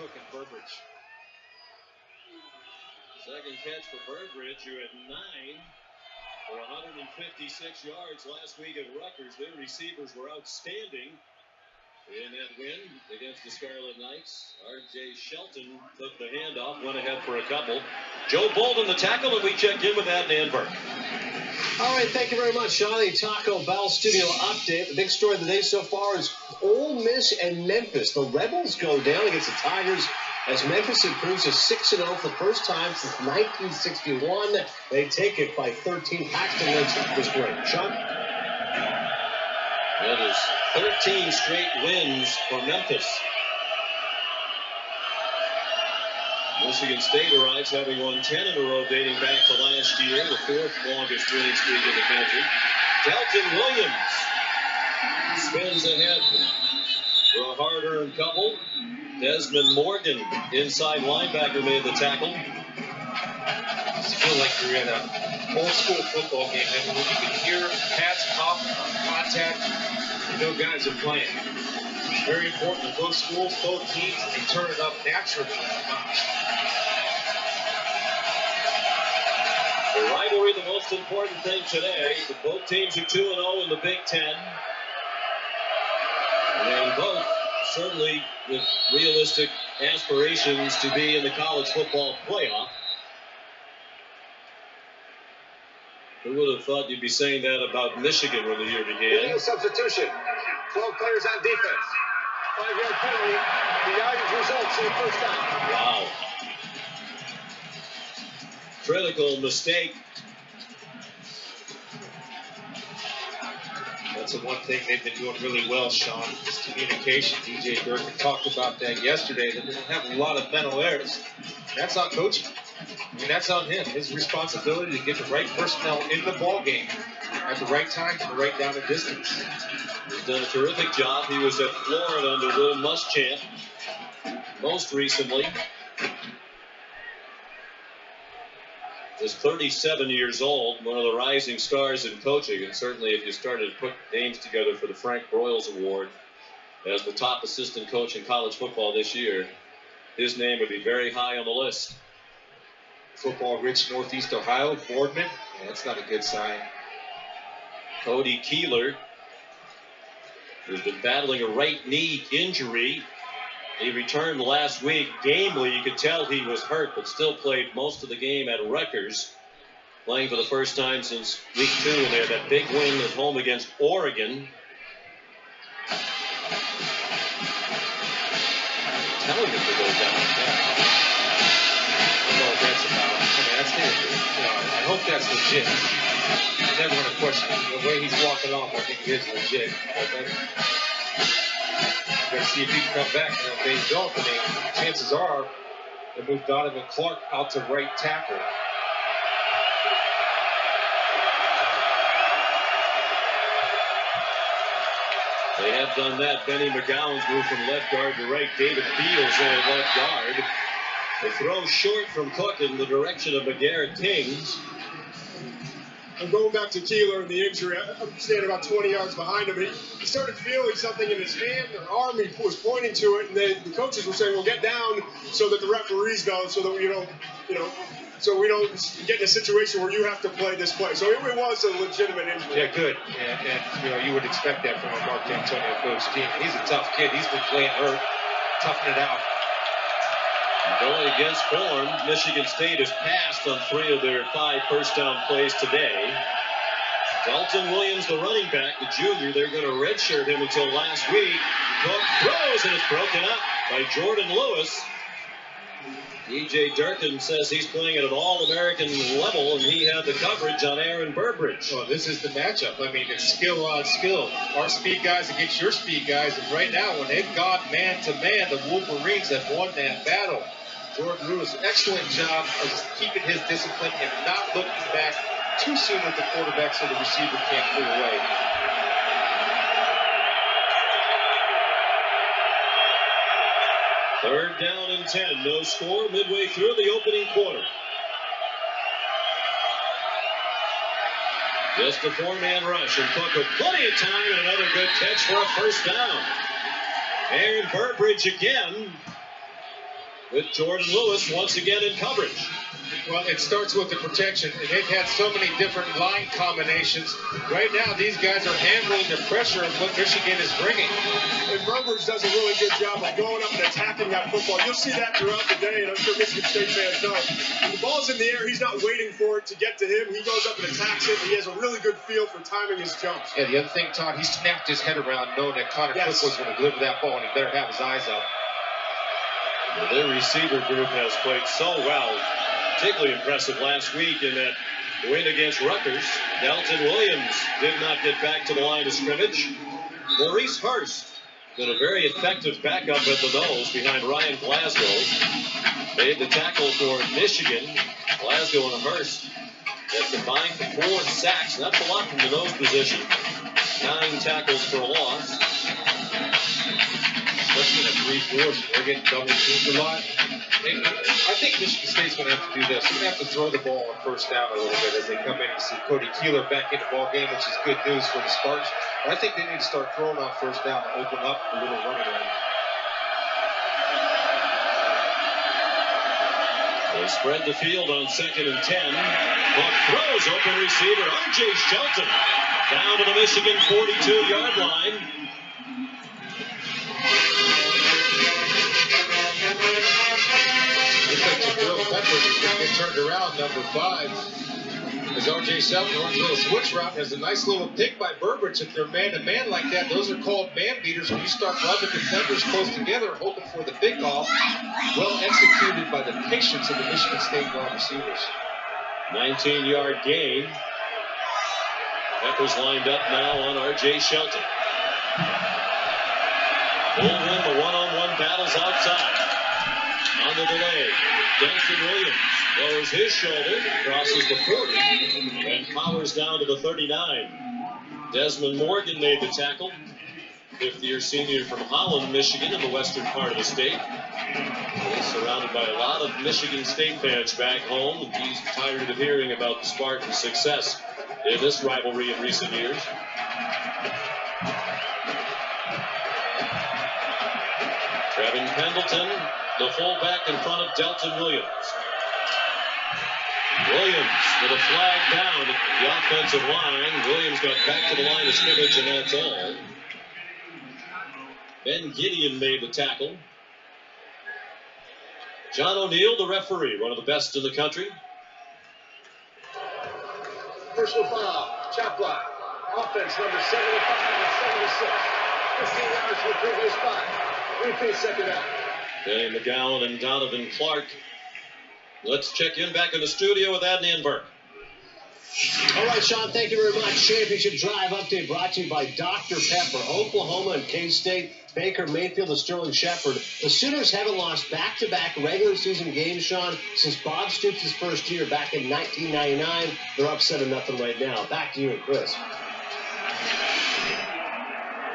Cook and Burbridge. Second catch for Burbridge, who had 9 for 156 yards last week at Rutgers. Their receivers were outstanding in that win against the Scarlet Knights. R.J. Shelton took the handoff, went ahead for a couple. Joe Bolden, the tackle, and we checked in with Adnan Burke. All right, thank you very much, Sean. The Taco Bell studio update. The big story of the day so far is Ole Miss and Memphis. The Rebels go down against the Tigers as Memphis improves to 6-0 for the first time since 1961. They take it by 13. Paxton Lynch was great. Sean? That is 13 straight wins for Memphis. Michigan State arrives having won 10 in a row dating back to last year, the 4th longest winning streak in the country. Delton Williams spins ahead for a hard-earned couple. Desmond Morgan, inside linebacker, made the tackle. I just feel like you're in an old-school football game, and when you can hear pads pop, contact, you know guys are playing. It's very important that both schools, both teams, can turn it up naturally. The rivalry, the most important thing today. Both teams are 2-0 in the Big Ten. And both certainly with realistic aspirations to be in the college football playoff. Who would have thought you'd be saying that about Michigan when the year began? Substitution. 12 players on defense. 5-yard penalty. The yardage results in the first down. Wow. Critical mistake. That's the one thing they've been doing really well, Sean, is communication. DJ Durkin talked about that yesterday. They didn't have a lot of mental errors. That's on coaching. I mean, that's on him. His responsibility to get the right personnel in the ball game at the right time to the right down the distance. He's done a terrific job. He was at Florida under Will Muschamp most recently. Is 37 years old, one of the rising stars in coaching, and certainly if you started to put names together for the Frank Broyles Award as the top assistant coach in college football this year, his name would be very high on the list. Football-rich Northeast Ohio, Boardman, yeah, that's not a good sign. Cody Keeler, who's been battling a right knee injury. He returned last week. Gamely, you could tell he was hurt, but still played most of the game at Rutgers, playing for the first time since week 2, and they had that big win at home against Oregon. Telling him to go down. I don't know what that's about. I mean, that's him. You know, I hope that's legit. I'm never going to question it. The way he's walking off, I think it is legit. We're going to see if he can come back. And if they don't, I mean, chances are they move Donovan Clark out to right tackle. They have done that. Benny McGowan's moved from left guard to right. David Fields at left guard. The throw short from Cook in the direction of McGarrett Kings. And going back to Keeler and the injury, I'm standing about 20 yards behind him. He started feeling something in his hand or arm. He was pointing to it, and then the coaches were saying, "Well, get down," so that the referees know, so that we don't get in a situation where you have to play this play. So it was a legitimate injury. Yeah, good. And you know, you would expect that from a Mark D'Antonio coach team. He's a tough kid. He's been playing hurt, toughing it out. Going against form, Michigan State has passed on 3 of their 5 first down plays today. Dalton Williams, the running back, the junior, they're going to redshirt him until last week. Cook throws, and it's broken up by Jordan Lewis. DJ Durkin says he's playing at an all-American level, and he had the coverage on Aaron Burbridge. Well, this is the matchup. I mean, it's skill on skill. Our speed guys against your speed guys, and right now, when they've gone man-to-man, the Wolverines have won that battle. Jordan Lewis, excellent job of keeping his discipline and not looking back too soon at the quarterback so the receiver can't pull away. Third down and 10. No score midway through the opening quarter. Just a 4-man rush, and Cook with plenty of time and another good catch for a first down. Aaron Burbridge again. with Jordan Lewis once again in coverage. Well, it starts with the protection, and they've had so many different line combinations. Right now, these guys are handling the pressure of what Michigan is bringing. And Burbridge does a really good job of going up and attacking that football. You'll see that throughout the day, and I'm sure Michigan State fans know. When the ball's in the air, he's not waiting for it to get to him. He goes up and attacks it, and he has a really good feel for timing his jumps. Yeah, the other thing, Todd, he snapped his head around knowing that Connor Cook was going to deliver that ball, and he better have his eyes up. Well, their receiver group has played so well. Particularly impressive last week in that win against Rutgers. Dalton Williams did not get back to the line of scrimmage. Maurice Hurst been a very effective backup at the nose behind Ryan Glasgow. Made the tackle for Michigan. Glasgow and Hurst have combined for 4 sacks. That's a lot from the nose position. 9 tackles for loss. Especially at 3-4, they're getting double teamed a lot. I think Michigan State's going to have to do this. They're going to have to throw the ball on first down a little bit as they come in and see Cody Keeler back in the ball game, which is good news for the Spartans. But I think they need to start throwing on first down to open up a little running game. They spread the field on 2nd and 10. Buck throws, open receiver, R.J. Shelton down to the Michigan 42-yard line. Looks like Jabril Peppers is going to get turned around, number 5. As R.J. Shelton runs a little switch route, there's a nice little pick by Burbridge. If they're man-to-man like that, those are called man beaters when you start rubbing defenders close together and hoping for the big off. Well executed by the patience of the Michigan State wide receivers. 19-yard gain. Peppers lined up now on R.J. Shelton. Will win the one-on-one battles outside. Under the leg, Denson Williams lowers his shoulder, crosses the 40, and powers down to the 39. Desmond Morgan made the tackle. 5th-year senior from Holland, Michigan, in the western part of the state. He's surrounded by a lot of Michigan State fans back home, and he's tired of hearing about the Spartans' success in this rivalry in recent years. Trevin Pendleton, the fullback in front of Delton Williams. Williams with a flag down at the offensive line. Williams got back to the line of scrimmage, and that's all. Ben Gideon made the tackle. John O'Neill, the referee, one of the best in the country. Personal foul, chop block. Offense number 75 and 76. 15 yards from the previous spot. Repeat second down. Danny McGowan and Donovan Clark. Let's check in back in the studio with Adney and Burke. All right, Sean, thank you very much. Championship Drive update brought to you by Dr. Pepper, Oklahoma and K-State, Baker Mayfield and Sterling Shepard. The Sooners haven't lost back-to-back regular season games, Sean, since Bob Stoops' first year back in 1999. They're up 7-0 right now. Back to you and Chris.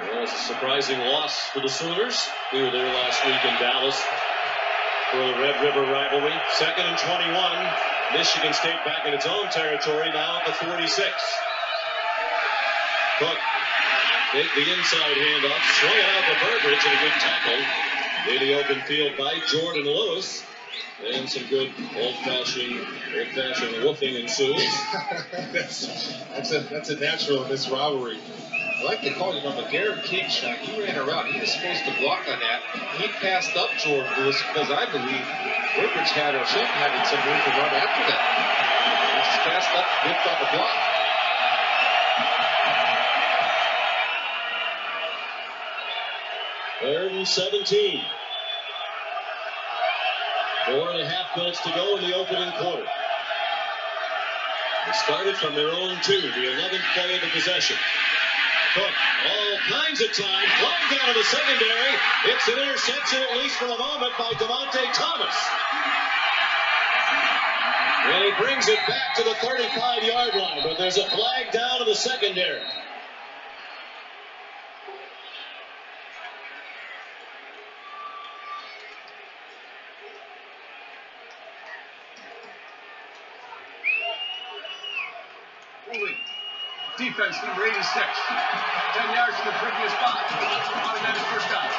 Well, it's a surprising loss for the Sooners. We were there last week in Dallas for the Red River rivalry. 2nd and 21. Michigan State back in its own territory now at the 46. Cook take the inside handoff, swung it out to Burbridge, and a good tackle in the open field by Jordan Lewis. And some good old-fashioned woofing ensues. that's a natural in this rivalry. I like to call you number Garrett King shot. He ran around. He was supposed to block on that. He passed up Jordan Lewis because I believe Burbridge had or Shelton had some room to run after that. He just passed up, whipped on the block. Third and 17. 4.5 minutes to go in the opening quarter. They started from their own 2, the 11th play of the possession. Cook, all kinds of time, flying down to the secondary. It's an interception, at least for the moment, by Devontae Thomas. And he brings it back to the 35-yard line, but there's a flag down to the secondary. Defense number 86. 10 yards from the previous spot. Automatic first down.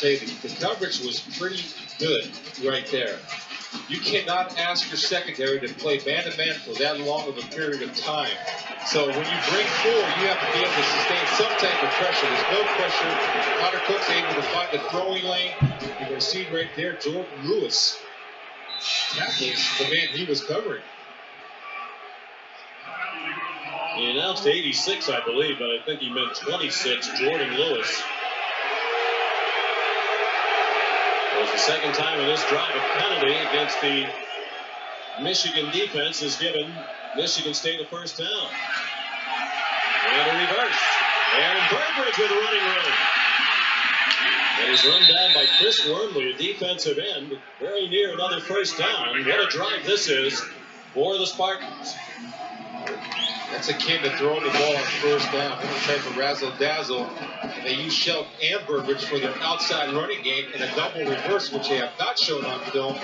say that the coverage was pretty good right there. You cannot ask your secondary to play man-to-man for that long of a period of time. So when you bring 4, you have to be able to sustain some type of pressure. There's no pressure. Connor Cook's able to find the throwing lane. You can see right there, Jordan Lewis tackles the man he was covering. He announced 86, I believe, but I think he meant 26, Jordan Lewis. It was the second time in this drive a penalty against the Michigan defense has given Michigan State a first down. And a reverse. And Burbridge with a running room. And he's run down by Chris Wormley, a defensive end, very near another first down. What a drive this is for the Spartans. That's akin to throwing the ball on first down. Any type of razzle-dazzle. And they use Shelton and Burbridge for their outside running game in a double reverse, which they have not shown on film.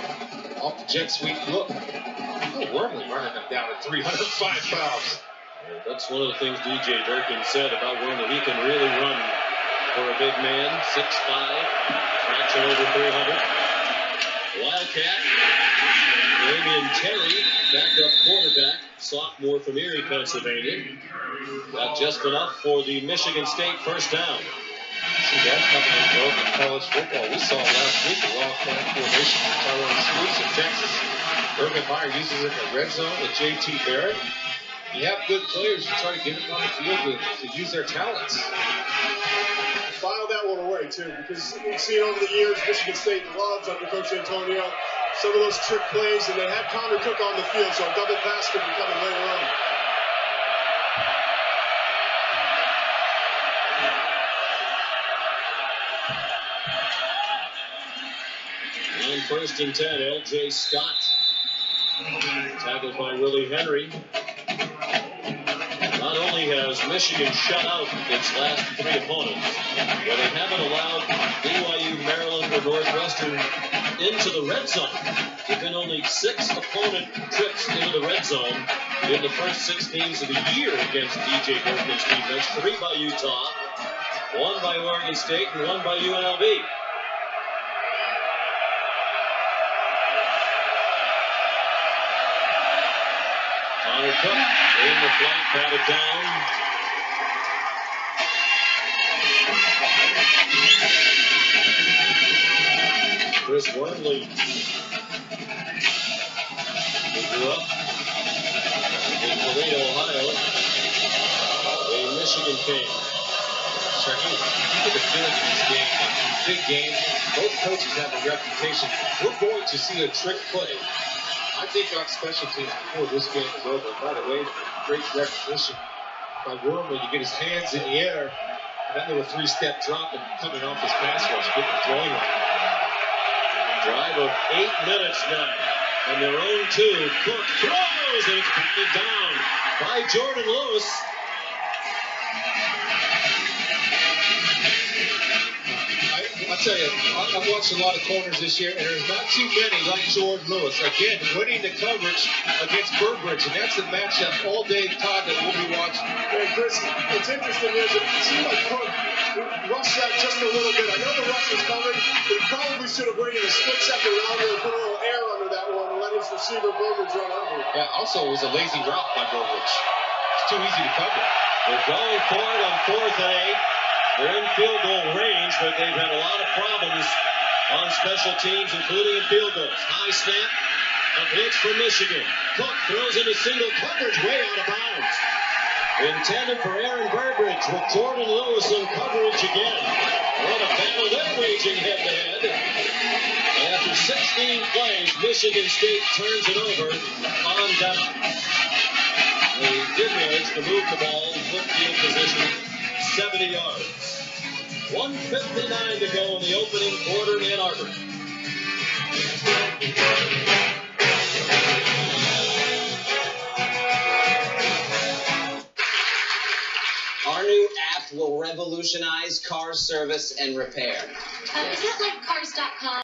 Off the jet sweep look. Oh, Wormley running them down at 305 pounds. That's one of the things DJ Durkin said about Wormley. He can really run for a big man, 6'5", fraction over 300. Wildcat, Damian Terry, backup quarterback, sophomore from Erie, Pennsylvania. Got just enough for the Michigan State first down. See that coming in growth in college football. We saw last week the Wildcat formation with Tyrone Spears in Texas. Urban Meyer uses it in the red zone with J.T. Barrett. You have good players, you try to get them on the field to use their talents. File that one away, too, because we've seen over the years Michigan State loves under Coach Antonio some of those trick plays, and they have Connor Cook on the field, so a double pass could be coming later on. On 1st and 10, L.J. Scott. Tackled by Willie Henry. Not only has Michigan shut out its last 3 opponents, but they haven't allowed BYU, Maryland, or Northwestern into the red zone. There have been only 6 opponent trips into the red zone in the first 6 games of the year against DJ Durkin's defense. 3 by Utah, 1 by Oregon State, and 1 by UNLV. Connor Cook in the flat, patted down. Chris Wormley grew up in Toledo, Ohio, a Michigan fan. So you get the feeling in this game, big game, both coaches have a reputation. We're going to see a trick play. I think on special teams before this game is over. By the way, great recognition by Wormley to get his hands in the air. And that little 3-step drop and coming off his pass rush, getting the throwing line. Drive of 8 minutes now. On their own 2, Cook throws, and it's batted down by Jordan Lewis. I'll tell you, I've watched a lot of corners this year, and there's not too many like Jordan Lewis. Again, winning the coverage against Burbridge, and that's a matchup all day, Todd, that we'll be watching. Hey, Chris, what's interesting is it seemed like Cook rushed that just a little bit. I know the rush was coming, but he probably should have waited a split-second longer and put a little air under that one and let his receiver Burbridge run over it. Yeah, also, it was a lazy route by Burbridge. It's too easy to cover. They're going for it on 4th and 8. They're in field goal range, but they've had a lot of problems on special teams, including in field goals. High snap, a blitz from Michigan. Cook throws into single coverage, way out of bounds. Intended for Aaron Burbridge with Jordan Lewis in coverage again. What a battle they're waging head-to-head. After 16 plays, Michigan State turns it over on down. They did manage to move the ball, flip field position, 70 yards. 1:59 to go in the opening quarter in Ann Arbor. Our new app will revolutionize car service and repair. Is that like Cars.com?